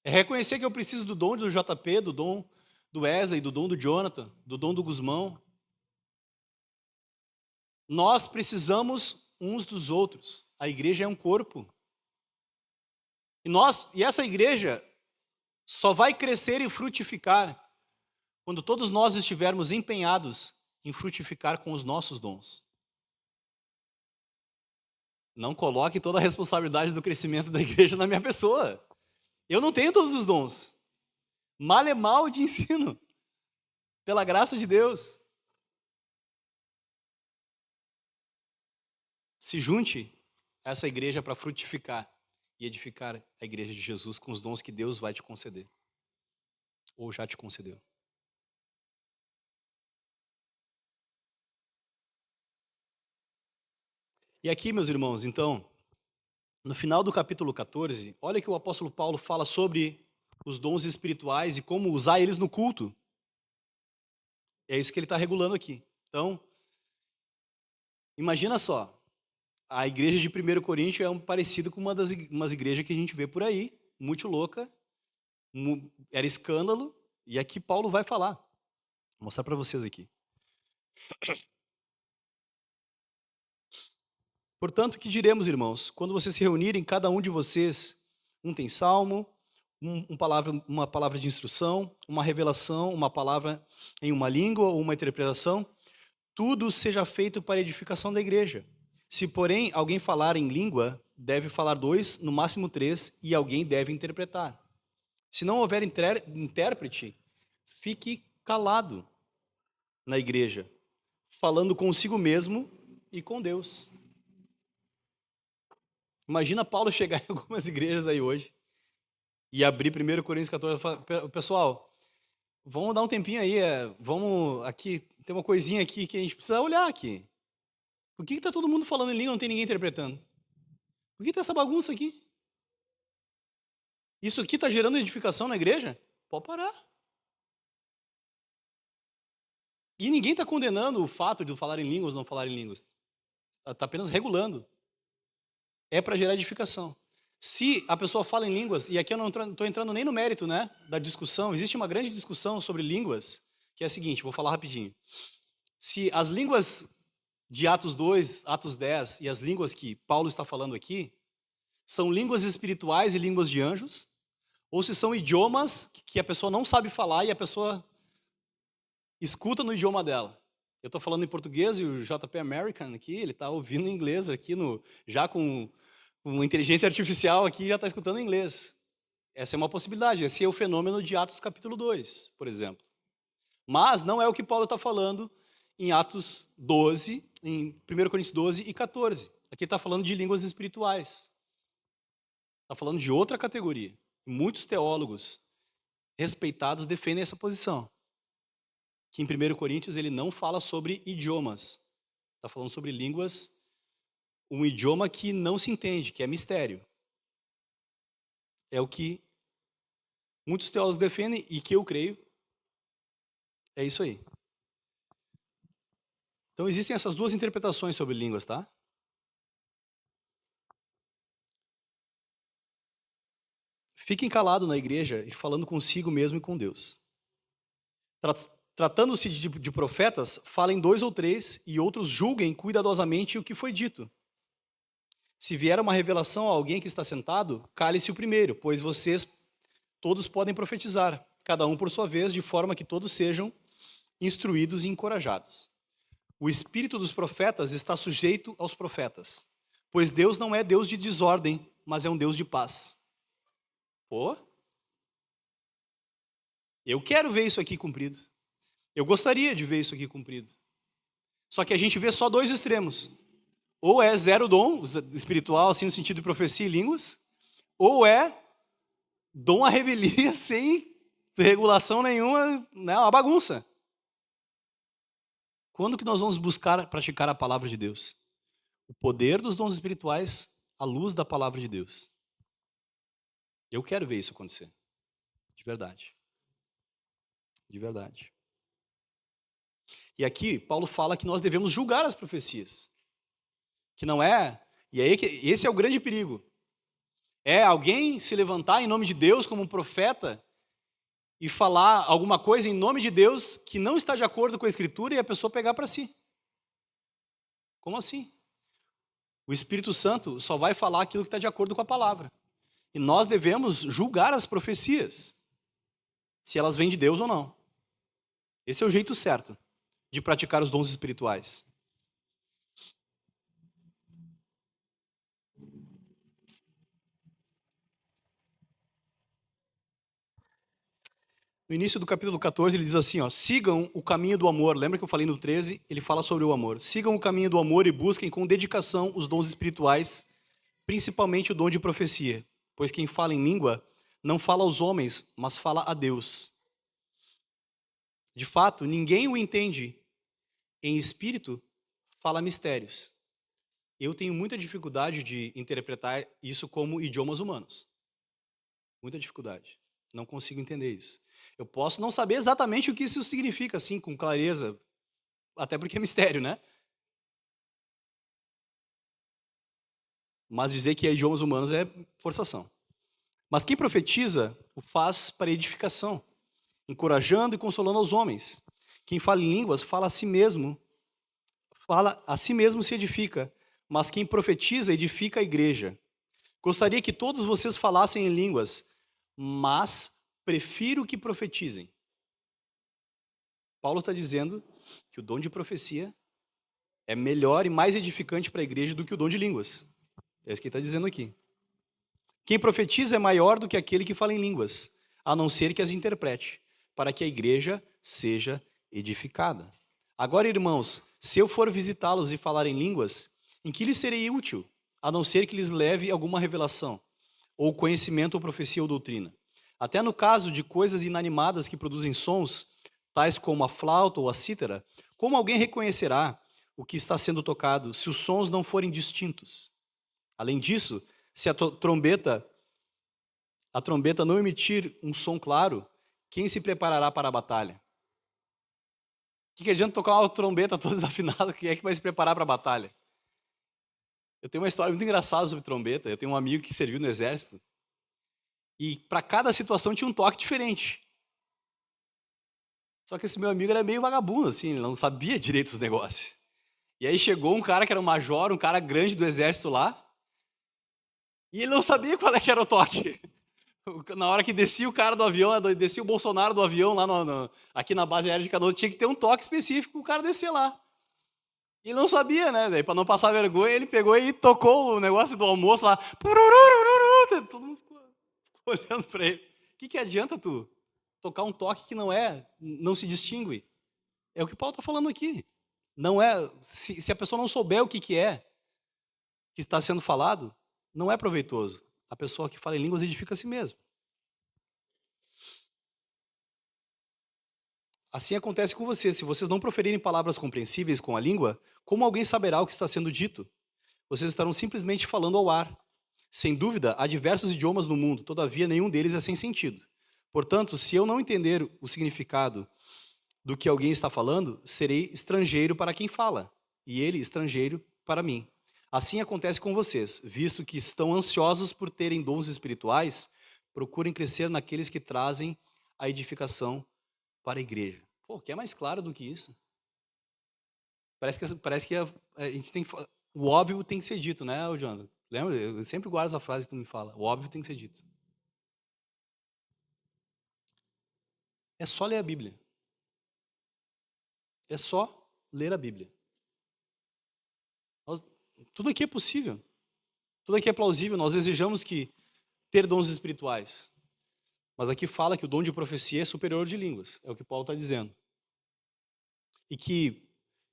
É reconhecer que eu preciso do dom do JP, do dom do Wesley, do dom do Jonathan, do dom do Guzmão. Nós precisamos uns dos outros. A igreja é um corpo. E essa igreja só vai crescer e frutificar quando todos nós estivermos empenhados em frutificar com os nossos dons. Não coloque toda a responsabilidade do crescimento da igreja na minha pessoa. Eu não tenho todos os dons. Mal é mal de ensino. Pela graça de Deus. Se junte a essa igreja para frutificar e edificar a igreja de Jesus com os dons que Deus vai te conceder. Ou já te concedeu. E aqui, meus irmãos, então, no final do capítulo 14, olha que o apóstolo Paulo fala sobre os dons espirituais e como usar eles no culto. É isso que ele está regulando aqui. Então, imagina só, a igreja de 1 Coríntios é parecida com umas igrejas que a gente vê por aí, muito louca, era escândalo, e aqui Paulo vai falar. Vou mostrar para vocês aqui. Portanto, que diremos, irmãos? Quando vocês se reunirem, cada um de vocês, um tem salmo, uma palavra de instrução, uma revelação, uma palavra em uma língua ou uma interpretação, tudo seja feito para a edificação da igreja. Se, porém, alguém falar em língua, deve falar 2, no máximo 3, e alguém deve interpretar. Se não houver intérprete, fique calado na igreja, falando consigo mesmo e com Deus. Imagina Paulo chegar em algumas igrejas aí hoje e abrir 1 Coríntios 14 e falar, pessoal, vamos dar um tempinho aí, vamos aqui, tem uma coisinha aqui que a gente precisa olhar aqui. Por que está todo mundo falando em língua e não tem ninguém interpretando? Por que está essa bagunça aqui? Isso aqui está gerando edificação na igreja? Pode parar. E ninguém está condenando o fato de falar em línguas ou não falar em línguas. Está apenas regulando. É para gerar edificação. Se a pessoa fala em línguas, e aqui eu não estou entrando nem no mérito, né, da discussão, existe uma grande discussão sobre línguas, que é a seguinte, vou falar rapidinho. Se as línguas de Atos 2, Atos 10 e as línguas que Paulo está falando aqui, são línguas espirituais e línguas de anjos, ou se são idiomas que a pessoa não sabe falar e a pessoa escuta no idioma dela. Eu estou falando em português e o JP American aqui, ele está ouvindo em inglês aqui, já com inteligência artificial aqui, já está escutando em inglês. Essa é uma possibilidade, esse é o fenômeno de Atos capítulo 2, por exemplo. Mas não é o que Paulo está falando em Atos 12, em 1 Coríntios 12 e 14. Aqui está falando de línguas espirituais. Está falando de outra categoria. Muitos teólogos respeitados defendem essa posição. Que em 1 Coríntios ele não fala sobre idiomas. Está falando sobre línguas, um idioma que não se entende, que é mistério. É o que muitos teólogos defendem e que eu creio. É isso aí. Então existem essas duas interpretações sobre línguas, tá? Fiquem calados na igreja e falando consigo mesmo e com Deus. Tratando-se de profetas, falem 2 ou 3 e outros julguem cuidadosamente o que foi dito. Se vier uma revelação a alguém que está sentado, cale-se o primeiro, pois vocês todos podem profetizar, cada um por sua vez, de forma que todos sejam instruídos e encorajados. O espírito dos profetas está sujeito aos profetas, pois Deus não é Deus de desordem, mas é um Deus de paz. Pô, eu quero ver isso aqui cumprido. Eu gostaria de ver isso aqui cumprido. Só que a gente vê só 2 extremos. Ou é zero dom espiritual, assim, no sentido de profecia e línguas, ou é dom à revelia sem regulação nenhuma, né, uma bagunça. Quando que nós vamos buscar praticar a palavra de Deus? O poder dos dons espirituais à luz da palavra de Deus. Eu quero ver isso acontecer. De verdade. De verdade. E aqui, Paulo fala que nós devemos julgar as profecias. Que não é... E aí, esse é o grande perigo. É alguém se levantar em nome de Deus como um profeta e falar alguma coisa em nome de Deus que não está de acordo com a Escritura e a pessoa pegar para si. Como assim? O Espírito Santo só vai falar aquilo que está de acordo com a palavra. E nós devemos julgar as profecias, se elas vêm de Deus ou não. Esse é o jeito certo de praticar os dons espirituais. No início do capítulo 14, ele diz assim, ó, sigam o caminho do amor. Lembra que eu falei no 13? Ele fala sobre o amor. Sigam o caminho do amor e busquem com dedicação os dons espirituais, principalmente o dom de profecia. Pois quem fala em língua não fala aos homens, mas fala a Deus. De fato, ninguém o entende. Em espírito, fala mistérios. Eu tenho muita dificuldade de interpretar isso como idiomas humanos. Muita dificuldade. Não consigo entender isso. Eu posso não saber exatamente o que isso significa, assim, com clareza, até porque é mistério, né? Mas dizer que é idiomas humanos é forçação. Mas quem profetiza o faz para edificação, encorajando e consolando aos homens. Quem fala em línguas fala a si mesmo se edifica, mas quem profetiza edifica a igreja. Gostaria que todos vocês falassem em línguas, mas prefiro que profetizem. Paulo está dizendo que o dom de profecia é melhor e mais edificante para a igreja do que o dom de línguas. É isso que ele está dizendo aqui. Quem profetiza é maior do que aquele que fala em línguas, a não ser que as interprete, para que a igreja seja edificada. Agora, irmãos, se eu for visitá-los e falar em línguas, em que lhes serei útil, a não ser que lhes leve alguma revelação, ou conhecimento ou profecia ou doutrina? Até no caso de coisas inanimadas que produzem sons, tais como a flauta ou a cítara, como alguém reconhecerá o que está sendo tocado se os sons não forem distintos? Além disso, se a trombeta não emitir um som claro, quem se preparará para a batalha? O que adianta tocar uma trombeta toda desafinada? Quem é que vai se preparar para a batalha? Eu tenho uma história muito engraçada sobre trombeta. Eu tenho um amigo que serviu no exército. E para cada situação tinha um toque diferente. Só que esse meu amigo era meio vagabundo, assim, ele não sabia direito os negócios. E aí chegou um cara que era um major, um cara grande do exército lá, e ele não sabia qual é que era o toque. Na hora que descia o cara do avião, descia o Bolsonaro do avião lá aqui na base aérea de Canoas, tinha que ter um toque específico para o cara descer lá. E ele não sabia, né? Daí, para não passar vergonha, ele pegou e tocou o negócio do almoço lá. Todo mundo ficou olhando para ele. O que adianta tu tocar um toque que não se distingue? É o que Paulo está falando aqui. Não é, se a pessoa não souber o que está sendo falado, não é proveitoso. a pessoa que fala em línguas edifica a si mesmo. Assim acontece com vocês. Se vocês não proferirem palavras compreensíveis com a língua, como alguém saberá o que está sendo dito? Vocês estarão simplesmente falando ao ar. Sem dúvida, há diversos idiomas no mundo, todavia nenhum deles é sem sentido. Portanto, se eu não entender o significado do que alguém está falando, serei estrangeiro para quem fala, e ele estrangeiro para mim. Assim acontece com vocês, visto que estão ansiosos por terem dons espirituais, procurem crescer naqueles que trazem a edificação para a igreja. Pô, que é mais claro do que isso? Parece que a gente tem que, o óbvio tem que ser dito, né, Jonathan? Lembra? Eu sempre guardo essa frase que tu me fala. O óbvio tem que ser dito. É só ler a Bíblia. É só ler a Bíblia. Tudo aqui é possível. Tudo aqui é plausível. Nós desejamos que ter dons espirituais. Mas aqui fala que o dom de profecia é superior de línguas. É o que Paulo está dizendo. E que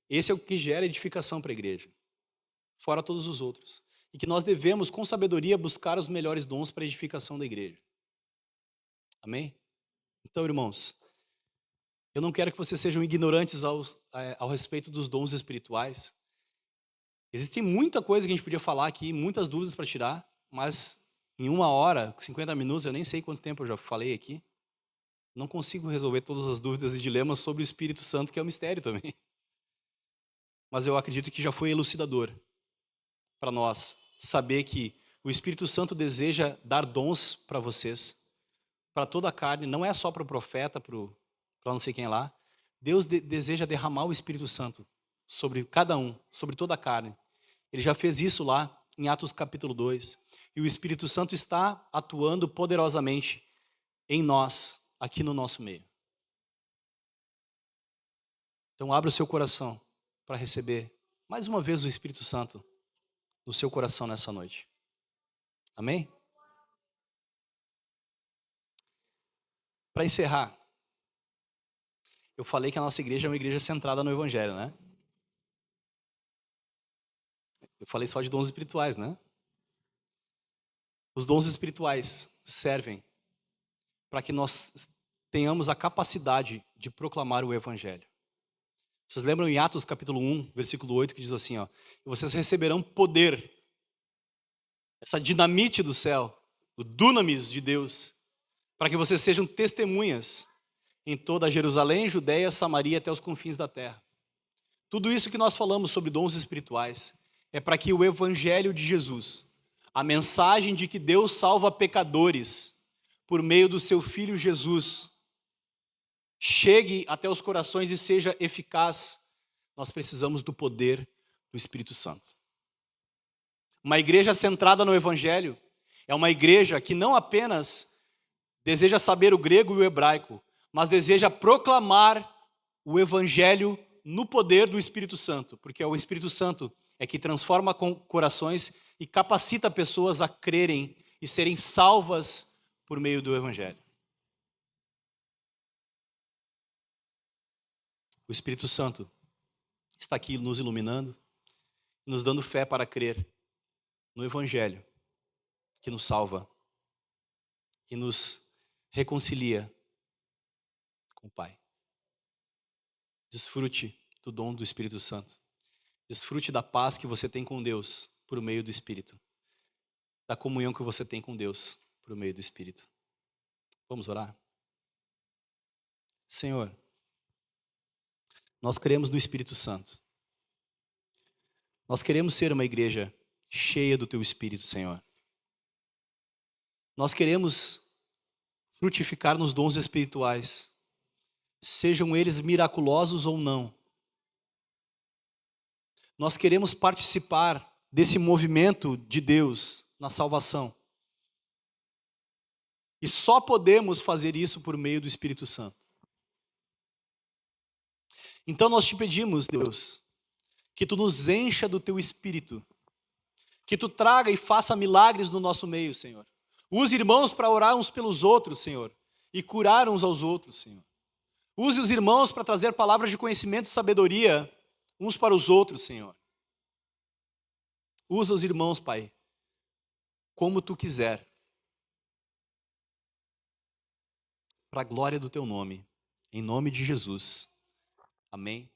esse é o que gera edificação para a igreja. Fora todos os outros. E que nós devemos, com sabedoria, buscar os melhores dons para a edificação da igreja. Amém? Então, irmãos, eu não quero que vocês sejam ignorantes ao respeito dos dons espirituais. Existem muita coisa que a gente podia falar aqui, muitas dúvidas para tirar, mas em 1 hora, 50 minutos, eu nem sei quanto tempo eu já falei aqui, não consigo resolver todas as dúvidas e dilemas sobre o Espírito Santo, que é um mistério também. Mas eu acredito que já foi elucidador para nós saber que o Espírito Santo deseja dar dons para vocês, para toda a carne, não é só para o profeta, para não sei quem lá. Deus deseja derramar o Espírito Santo sobre cada um, sobre toda a carne. Ele já fez isso lá em Atos capítulo 2. E o Espírito Santo está atuando poderosamente em nós, aqui no nosso meio. Então abra o seu coração para receber mais uma vez o Espírito Santo no seu coração nessa noite. Amém? Para encerrar, eu falei que a nossa igreja é uma igreja centrada no Evangelho, né? Eu falei só de dons espirituais, né? Os dons espirituais servem para que nós tenhamos a capacidade de proclamar o Evangelho. Vocês lembram em Atos capítulo 1, versículo 8, que diz assim, ó, vocês receberão poder, essa dinamite do céu, o dunamis de Deus, para que vocês sejam testemunhas em toda a Jerusalém, Judeia, Samaria, até os confins da terra. Tudo isso que nós falamos sobre dons espirituais é para que o Evangelho de Jesus, a mensagem de que Deus salva pecadores por meio do seu Filho Jesus, chegue até os corações e seja eficaz. Nós precisamos do poder do Espírito Santo. Uma igreja centrada no Evangelho é uma igreja que não apenas deseja saber o grego e o hebraico, mas deseja proclamar o Evangelho no poder do Espírito Santo, porque é o Espírito Santo que transforma corações e capacita pessoas a crerem e serem salvas por meio do Evangelho. O Espírito Santo está aqui nos iluminando, nos dando fé para crer no Evangelho, que nos salva e nos reconcilia com o Pai. Desfrute do dom do Espírito Santo. Desfrute da paz que você tem com Deus por meio do Espírito. Da comunhão que você tem com Deus por meio do Espírito. Vamos orar? Senhor, nós cremos no Espírito Santo. Nós queremos ser uma igreja cheia do Teu Espírito, Senhor. Nós queremos frutificar nos dons espirituais, sejam eles miraculosos ou não. Nós queremos participar desse movimento de Deus na salvação. E só podemos fazer isso por meio do Espírito Santo. Então nós te pedimos, Deus, que Tu nos encha do Teu Espírito, que Tu traga e faça milagres no nosso meio, Senhor. Use irmãos para orar uns pelos outros, Senhor, e curar uns aos outros, Senhor. Use os irmãos para trazer palavras de conhecimento e sabedoria uns para os outros, Senhor. Usa os irmãos, Pai, como tu quiser, para a glória do teu nome, em nome de Jesus. Amém.